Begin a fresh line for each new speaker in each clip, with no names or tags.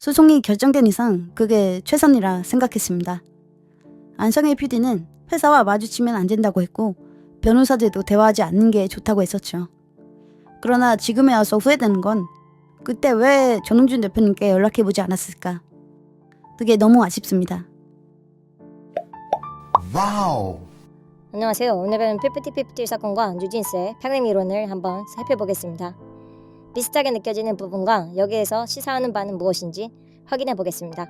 소송이 결정된 이상 그게 최선이라 생각했습니다. 안성의 PD는 회사와 마주치면 안 된다고 했고 변호사들도 대화하지 않는 게 좋다고 했었죠. 그러나 지금에 와서 후회되는 건 그때 왜 전홍준 대표님께 연락해보지 않았을까? 그게 너무 아쉽습니다.
와우.
안녕하세요. 오늘은 피프티피프티 사건과 뉴진스의 평행 이론을 한번 살펴보겠습니다. 비슷하게 느껴지는 부분과 여기에서 시사하는 바는 무엇인지 확인해 보겠습니다.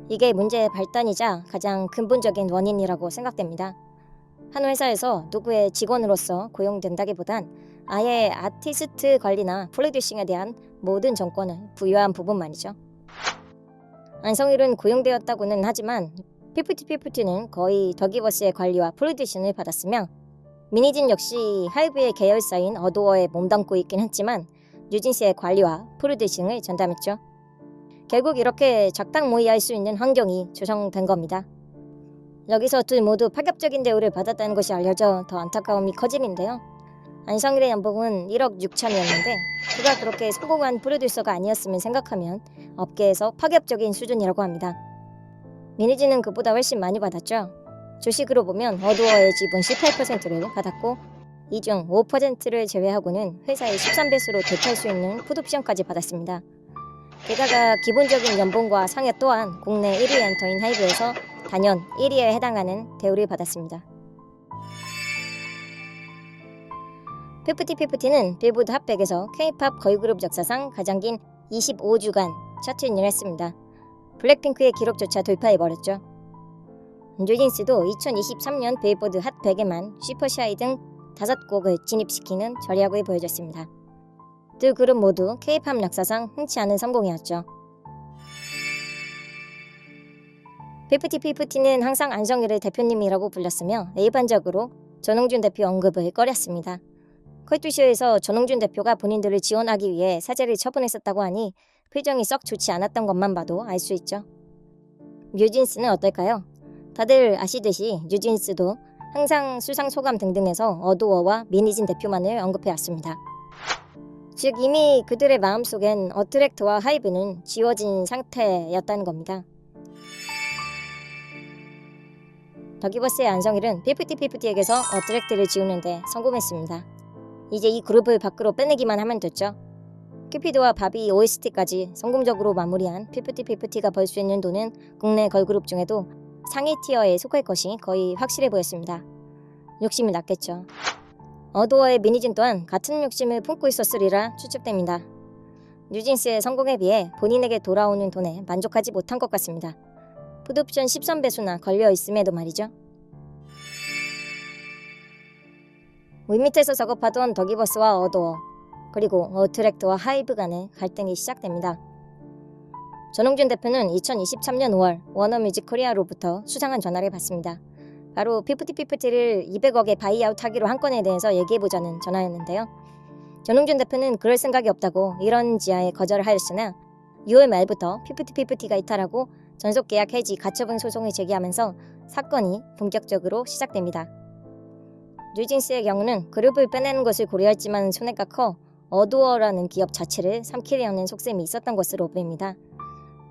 이게 문제의 발단이자 가장 근본적인 원인이라고 생각됩니다. 한 회사에서 누구의 직원으로서 고용된다기보단 아예 아티스트 관리나 프로듀싱에 대한 모든 정권을 부여한 부분만이죠. 안성일은 고용되었다고는 하지만 피프티피프티는 거의 더기버스의 관리와 프로듀싱을 받았으며 미니진 역시 하이브의 계열사인 어도어에 몸담고 있긴 했지만 뉴진스의 관리와 프로듀싱을 전담했죠. 결국 이렇게 작당모의할 수 있는 환경이 조성된 겁니다. 여기서 둘 모두 파격적인 대우를 받았다는 것이 알려져 더 안타까움이 커지는데요. 안성일의 연봉은 1억 6천이었는데 그가 그렇게 성공한 프로듀서가 아니었으면 생각하면 업계에서 파격적인 수준이라고 합니다. 미니진은 그보다 훨씬 많이 받았죠. 주식으로 보면 어도어의 지분 18%를 받았고 이 중 5%를 제외하고는 회사의 13배수로 대탈 수 있는 풋옵션까지 받았습니다. 게다가 기본적인 연봉과 상여 또한 국내 1위 엔터인 하이브에서 단연 1위에 해당하는 대우를 받았습니다. 피프티피프티는 빌보드 핫100에서 K-팝 걸그룹 역사상 가장 긴 25주간 차트인을 했습니다. 블랙핑크의 기록조차 돌파해버렸죠. 뉴진스도 2023년 빌보드 핫100에만 슈퍼샤이 등 5곡을 진입시키는 전략을 보여줬습니다. 두 그룹 모두 K-팝 역사상 흔치 않은 성공이었죠. 피프티피프티는 항상 안성일을 대표님이라고 불렸으며 일반적으로 전홍준 대표 언급을 꺼렸습니다. 컬투쇼에서 전홍준 대표가 본인들을 지원하기 위해 사죄를 처분했었다고 하니 표정이 썩 좋지 않았던 것만 봐도 알 수 있죠. 뉴진스는 어떨까요? 다들 아시듯이 뉴진스도 항상 수상 소감 등등에서 어도어와 미니진 대표만을 언급해왔습니다. 즉 이미 그들의 마음속엔 어트랙트와 하이브는 지워진 상태였다는 겁니다. 더기버스의 안성일은 피프티피프티에게서 어트랙트를 지우는데 성공했습니다. 이제 이 그룹을 밖으로 빼내기만 하면 됐죠. 큐피드와 바비 OST까지 성공적으로 마무리한 피프티피프티가 벌 수 있는 돈은 국내 걸그룹 중에도 상위 티어에 속할 것이 거의 확실해 보였습니다. 욕심이 났겠죠. 어도어의 미니진 또한 같은 욕심을 품고 있었으리라 추측됩니다. 뉴진스의 성공에 비해 본인에게 돌아오는 돈에 만족하지 못한 것 같습니다. 풋옵션 13배수나 걸려있음에도 말이죠. 물밑에서 작업하던 더기버스와 어도어 그리고 어트랙트와 하이브 간의 갈등이 시작됩니다. 전홍준 대표는 2023년 5월 워너뮤직 코리아로부터 수상한 전화를 받습니다. 바로 피프티피프티를 200억에 바이아웃 하기로 한 건에 대해서 얘기해보자는 전화였는데요. 전홍준 대표는 그럴 생각이 없다고 이런 지하에 거절을 하였으나 6월 말부터 피프티피프티가 이탈하고 전속계약 해지 가처분 소송을 제기하면서 사건이 본격적으로 시작됩니다. 뉴진스의 경우는 그룹을 빼내는 것을 고려했지만 손해가 커 어도어라는 기업 자체를 삼키려는 속셈이 있었던 것으로 보입니다.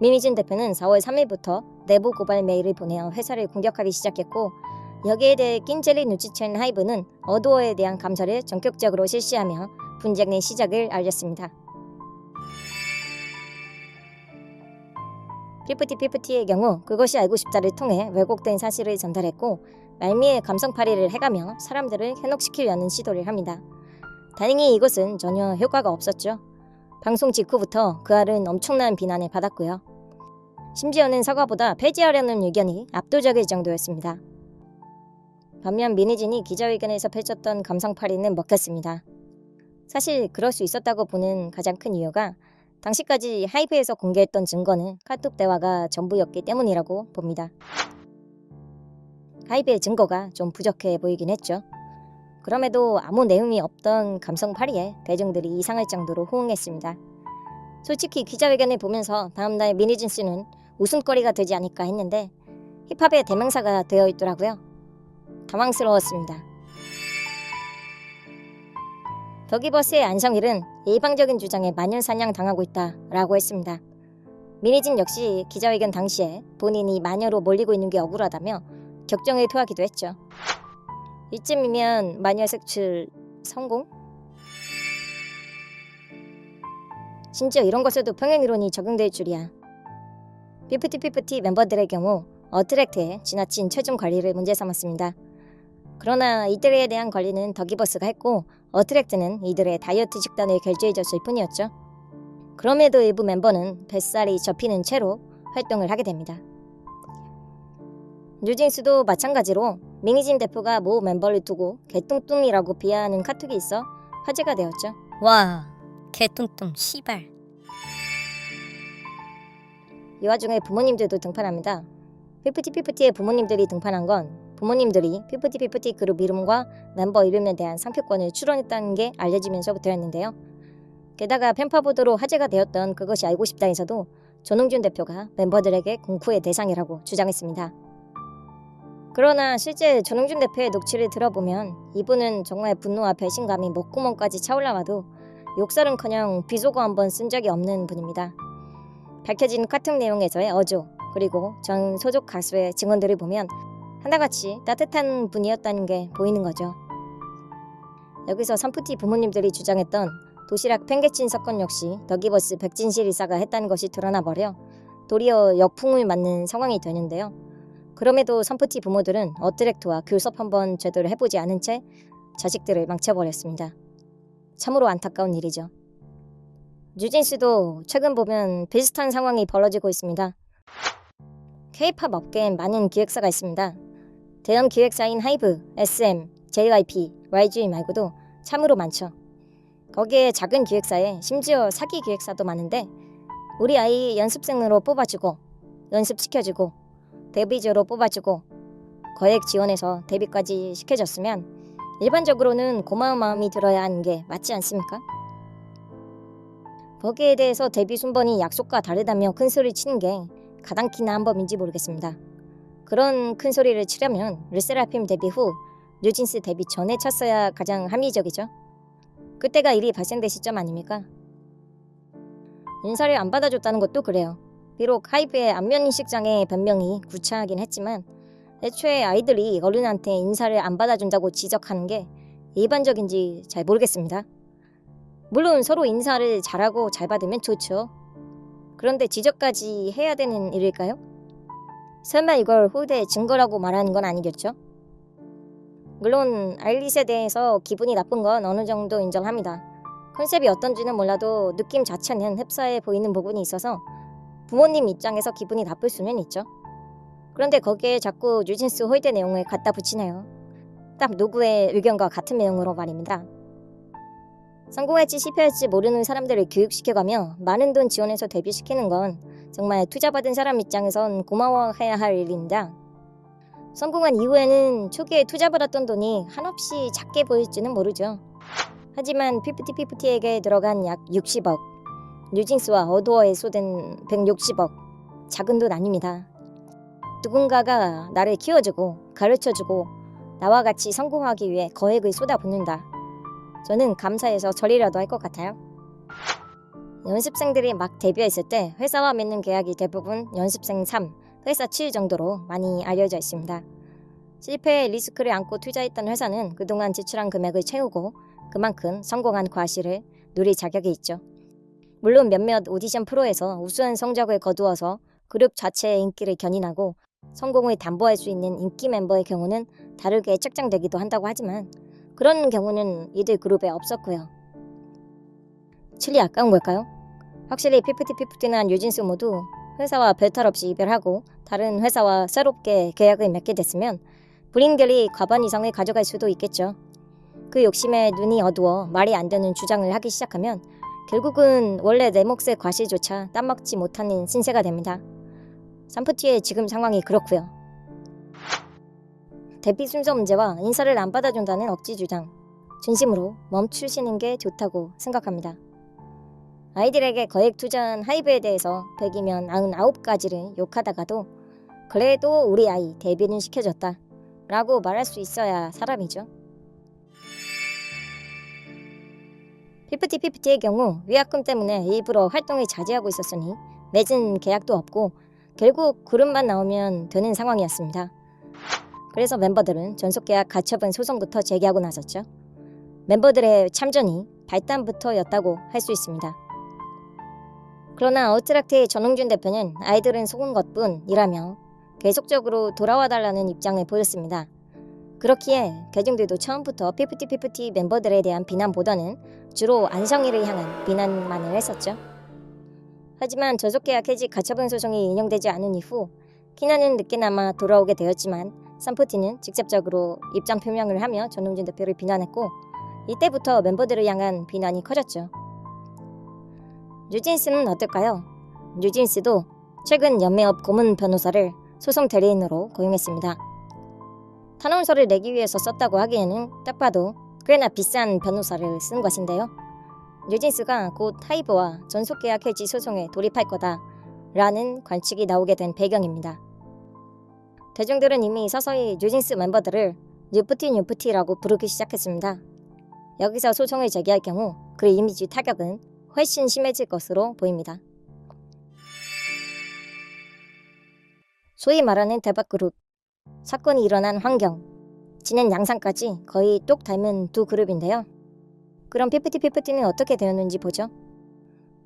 미니진 대표는 4월 3일부터 내부 고발 메일을 보내어 회사를 공격하기 시작했고 여기에 대해 낀젤리 눈치챈 하이브는 어도어에 대한 감사를 전격적으로 실시하며 분쟁의 시작을 알렸습니다. 피프티피프티의 경우 그것이 알고 싶다를 통해 왜곡된 사실을 전달했고 말미에 감성팔이를 해가며 사람들을 현혹시키려는 시도를 합니다. 다행히 이것은 전혀 효과가 없었죠. 방송 직후부터 그 알은 엄청난 비난을 받았고요. 심지어는 사과보다 폐지하려는 의견이 압도적일 정도였습니다. 반면 미니진이 기자회견에서 펼쳤던 감성팔이는 먹혔습니다. 사실 그럴 수 있었다고 보는 가장 큰 이유가 당시까지 하이브에서 공개했던 증거는 카톡 대화가 전부였기 때문이라고 봅니다. 하이브의 증거가 좀 부족해 보이긴 했죠. 그럼에도 아무 내용이 없던 감성팔이에 대중들이 이상할 정도로 호응했습니다. 솔직히 기자회견을 보면서 다음날 미니진스는 웃음거리가 되지 않을까 했는데 힙합의 대명사가 되어 있더라고요. 당황스러웠습니다. 더기버스의 안성일은 일방적인 주장에 마녀사냥 당하고 있다라고 했습니다. 민희진 역시 기자회견 당시에 본인이 마녀로 몰리고 있는 게 억울하다며 격정을 토하기도 했죠. 이쯤이면 마녀 색출 성공? 심지어 이런 것에도 평행이론이 적용될 줄이야. 피프티 멤버들의 경우 어트랙트의 지나친 체중 관리를 문제 삼았습니다. 그러나 이들에 대한 관리는 더기버스가 했고 어트랙트는 이들의 다이어트 식단을 결제해줬을 뿐이었죠. 그럼에도 일부 멤버는 뱃살이 접히는 채로 활동을 하게 됩니다. 뉴진스도 마찬가지로 민희진 대표가 모 멤버를 두고 개뚱뚱이라고 비하하는 카톡이 있어 화제가 되었죠.
와, 개뚱뚱 씨발.
이 와중에 부모님들도 등판합니다. 피프티의 부모님들이 등판한 건 부모님들이 피프티 그룹 이름과 멤버 이름에 대한 상표권을 출원했다는 게 알려지면서부터였는데요. 게다가 팬파보도로 화제가 되었던 그것이 알고 싶다에서도 전홍준 대표가 멤버들에게 공포의 대상이라고 주장했습니다. 그러나 실제 전홍준 대표의 녹취를 들어보면 이분은 정말 분노와 배신감이 목구멍까지 차올라와도 욕설은커녕 비속어 한 번 쓴 적이 없는 분입니다. 밝혀진 카톡 내용에서의 어조 그리고 전 소속 가수의 증언들을 보면 하나같이 따뜻한 분이었다는 게 보이는 거죠. 여기서 선푸티 부모님들이 주장했던 도시락 팽개친 사건 역시 더기버스 백진실 이사가 했다는 것이 드러나버려 도리어 역풍을 맞는 상황이 되는데요. 그럼에도 선푸티 부모들은 어트랙트와 교섭 한번 제대로 해보지 않은 채 자식들을 망쳐버렸습니다. 참으로 안타까운 일이죠. 뉴진스도 최근 보면 비슷한 상황이 벌어지고 있습니다. K-팝 업계엔 많은 기획사가 있습니다. 대형 기획사인 하이브, SM, JYP, YG 말고도 참으로 많죠. 거기에 작은 기획사에 심지어 사기 기획사도 많은데 우리 아이 연습생으로 뽑아주고 연습시켜주고 데뷔조로 뽑아주고 거액 지원해서 데뷔까지 시켜줬으면 일반적으로는 고마운 마음이 들어야 하는 게 맞지 않습니까? 거기에 대해서 데뷔 순번이 약속과 다르다며 큰소리 치는 게 가당키나 한 법인지 모르겠습니다. 그런 큰소리를 치려면 르세라핌 데뷔 후 뉴진스 데뷔 전에 쳤어야 가장 합리적이죠. 그때가 일이 발생된 시점 아닙니까? 인사를 안 받아줬다는 것도 그래요. 비록 하이브의 안면인식장애 변명이 구차하긴 했지만 애초에 아이들이 어른한테 인사를 안 받아준다고 지적하는 게 일반적인지 잘 모르겠습니다. 물론 서로 인사를 잘하고 잘 받으면 좋죠. 그런데 지적까지 해야 되는 일일까요? 설마 이걸 후대에 증거라고 말하는 건 아니겠죠? 물론 아일릿에 대해서 기분이 나쁜 건 어느 정도 인정합니다. 컨셉이 어떤지는 몰라도 느낌 자체는 흡사해 보이는 부분이 있어서 부모님 입장에서 기분이 나쁠 수는 있죠. 그런데 거기에 자꾸 뉴진스 홀대 내용을 갖다 붙이네요. 딱 누구의 의견과 같은 내용으로 말입니다. 성공할지 실패할지 모르는 사람들을 교육시켜가며 많은 돈 지원해서 데뷔시키는 건 정말 투자받은 사람 입장에선 고마워해야 할 일입니다. 성공한 이후에는 초기에 투자받았던 돈이 한없이 작게 보일지는 모르죠. 하지만 피프티에게 들어간 약 60억, 뉴진스와 어도어에 쏟은 160억, 작은 돈 아닙니다. 누군가가 나를 키워주고 가르쳐주고 나와 같이 성공하기 위해 거액을 쏟아붓는다. 저는 감사해서 절이라도 할 것 같아요. 연습생들이 막 데뷔했을 때 회사와 맺는 계약이 대부분 연습생 3, 회사 7 정도로 많이 알려져 있습니다. 실패의 리스크를 안고 투자했던 회사는 그동안 지출한 금액을 채우고 그만큼 성공한 과실을 누릴 자격이 있죠. 물론 몇몇 오디션 프로에서 우수한 성적을 거두어서 그룹 자체의 인기를 견인하고 성공을 담보할 수 있는 인기 멤버의 경우는 다르게 책정되기도 한다고 하지만 그런 경우는 이들 그룹에 없었고요. 칠리 아까운 걸까요? 확실히 피프티나 뉴진스 모두 회사와 별탈 없이 이별하고 다른 회사와 새롭게 계약을 맺게 됐으면 본인들이 과반 이상을 가져갈 수도 있겠죠. 그 욕심에 눈이 어두워 말이 안 되는 주장을 하기 시작하면 결국은 원래 내 몫의 과실조차 따먹지 못하는 신세가 됩니다. 산푸티의 지금 상황이 그렇고요. 데뷔 순서 문제와 인사를 안 받아준다는 억지 주장, 진심으로 멈추시는 게 좋다고 생각합니다. 아이들에게 거액 투자한 하이브에 대해서 100이면 99가지를 욕하다가도 그래도 우리 아이 데뷔는 시켜줬다 라고 말할 수 있어야 사람이죠. 피프티피프티의 경우 위약금 때문에 일부러 활동을 자제하고 있었으니 맺은 계약도 없고 결국 그룹만 나오면 되는 상황이었습니다. 그래서 멤버들은 전속계약 가처분 소송부터 제기하고 나섰죠. 멤버들의 참전이 발단부터였다고 할 수 있습니다. 그러나 어트랙트의 전홍준 대표는 아이들은 속은 것뿐이라며 계속적으로 돌아와달라는 입장을 보였습니다. 그렇기에 대중들도 처음부터 피프티피프티 멤버들에 대한 비난보다는 주로 안성희를 향한 비난만을 했었죠. 하지만 전속계약 해지 가처분 소송이 인용되지 않은 이후 키나는 늦게나마 돌아오게 되었지만 삼프티는 직접적으로 입장 표명을 하며 전홍준 대표를 비난했고 이때부터 멤버들을 향한 비난이 커졌죠. 뉴진스는 어떨까요? 뉴진스도 최근 연매업 고문 변호사를 소송 대리인으로 고용했습니다. 탄원서를 내기 위해서 썼다고 하기에는 딱 봐도 꽤나 비싼 변호사를 쓴 것인데요. 뉴진스가 곧 하이브와 전속계약 해지 소송에 돌입할 거다라는 관측이 나오게 된 배경입니다. 대중들은 이미 서서히 뉴진스 멤버들을 뉴프티라고 부르기 시작했습니다. 여기서 소송을 제기할 경우 그 이미지 타격은 훨씬 심해질 것으로 보입니다. 소위 말하는 대박그룹, 사건이 일어난 환경, 지낸 양상까지 거의 똑 닮은 두 그룹인데요. 그럼 피프티피프티는 어떻게 되었는지 보죠.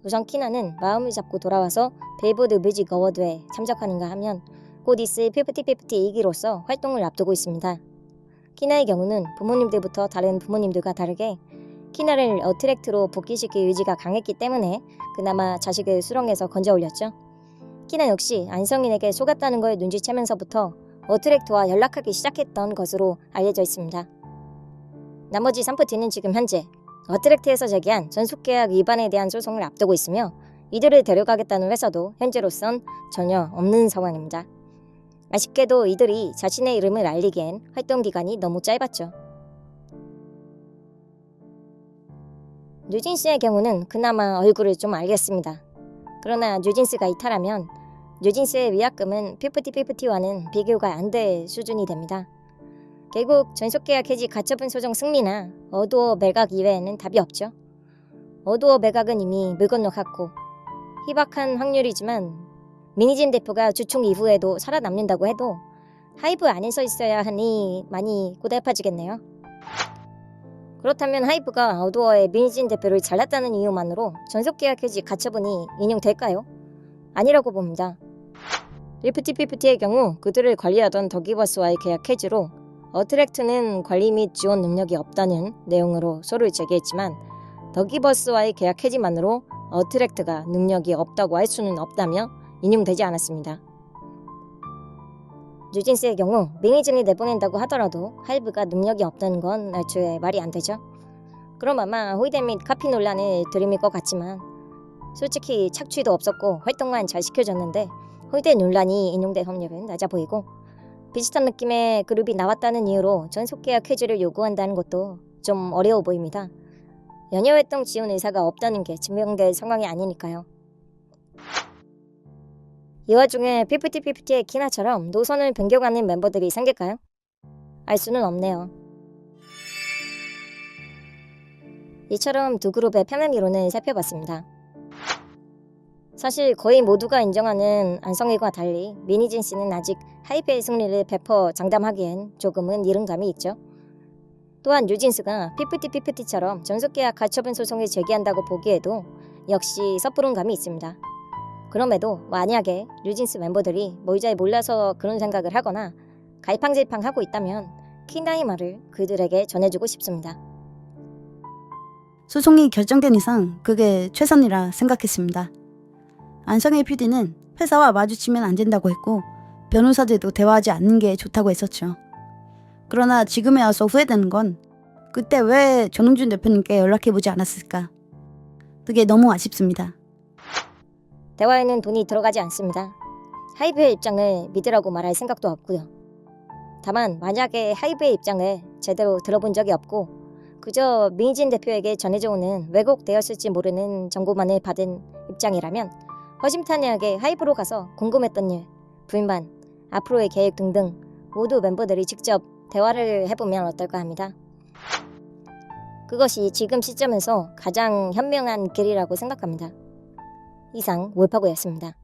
우선 키나는 마음을 잡고 돌아와서 빌보드 뮤직 어워드에 참석하는가 하면 곧 있을 피프티피프티 2기로서 활동을 앞두고 있습니다. 키나의 경우는 부모님들부터 다른 부모님들과 다르게 키나를 어트랙트로 복귀시킬 의지가 강했기 때문에 그나마 자식을 수렁에서 건져 올렸죠. 키나 역시 안성인에게 속았다는 걸 눈치채면서부터 어트랙트와 연락하기 시작했던 것으로 알려져 있습니다. 나머지 3프티는 지금 현재 어트랙트에서 제기한 전속계약 위반에 대한 소송을 앞두고 있으며 이들을 데려가겠다는 회사도 현재로선 전혀 없는 상황입니다. 아쉽게도 이들이 자신의 이름을 알리기엔 활동 기간이 너무 짧았죠. 뉴진스의 경우는 그나마 얼굴을 좀 알겠습니다. 그러나 뉴진스가 이탈하면 뉴진스의 위약금은 피프티피프티와는 비교가 안 될 수준이 됩니다. 결국 전속계약 해지 가처분 소송 승리나 어두어 매각 이외에는 답이 없죠. 어두어 매각은 이미 물 건너갔고 희박한 확률이지만 미니진 대표가 주총 이후에도 살아남는다고 해도 하이브 안에 서 있어야 하니 많이 고달파지겠네요. 그렇다면 하이브가 어두어의 미니진 대표를 잘랐다는 이유만으로 전속계약 해지 가처분이 인용될까요? 아니라고 봅니다. 피프티피프티의 경우 그들을 관리하던 더기버스와의 계약 해지로 어트랙트는 관리 및 지원 능력이 없다는 내용으로 소를 제기했지만 더기버스와의 계약 해지만으로 어트랙트가 능력이 없다고 할 수는 없다며 인용되지 않았습니다. 뉴진스의 경우 미니진을 내보낸다고 하더라도 하이브가 능력이 없다는 건 애초에 말이 안 되죠. 그럼 아마 호이데 및 카피 논란을 들이밀 것 같지만 솔직히 착취도 없었고 활동만 잘 시켜줬는데 호이데 논란이 인용될 확률은 낮아 보이고 비슷한 느낌의 그룹이 나왔다는 이유로 전속계약 해지를 요구한다는 것도 좀 어려워 보입니다. 연예활동 지원 의사가 없다는 게 증명될 상황이 아니니까요. 이 와중에 피프티피프티의 키나처럼 노선을 변경하는 멤버들이 생길까요? 알 수는 없네요. 이처럼 두 그룹의 편한 이론을 살펴봤습니다. 사실 거의 모두가 인정하는 안성일과 달리 미니진스는 아직 하이브의 승리를 베퍼 장담하기엔 조금은 이른 감이 있죠. 또한 뉴진스가 피프티피프티처럼 전속계약 가처분 소송을 제기한다고 보기에도 역시 섣부른 감이 있습니다. 그럼에도 만약에 뉴진스 멤버들이 뭘 잘 몰라서 그런 생각을 하거나 갈팡질팡하고 있다면 키나의 말을 그들에게 전해주고 싶습니다.
소송이 결정된 이상 그게 최선이라 생각했습니다. 안성의 PD는 회사와 마주치면 안 된다고 했고 변호사들도 대화하지 않는 게 좋다고 했었죠. 그러나 지금에 와서 후회되는 건 그때 왜 전홍준 대표님께 연락해보지 않았을까? 그게 너무 아쉽습니다.
대화에는 돈이 들어가지 않습니다. 하이브의 입장을 믿으라고 말할 생각도 없고요. 다만 만약에 하이브의 입장을 제대로 들어본 적이 없고 그저 미니진 대표에게 전해져 오는 왜곡되었을지 모르는 정보만을 받은 입장이라면 허심탄회하게 하이브로 가서 궁금했던 일, 불만, 앞으로의 계획 등등 모두 멤버들이 직접 대화를 해보면 어떨까 합니다. 그것이 지금 시점에서 가장 현명한 길이라고 생각합니다. 이상 wol파고였습니다.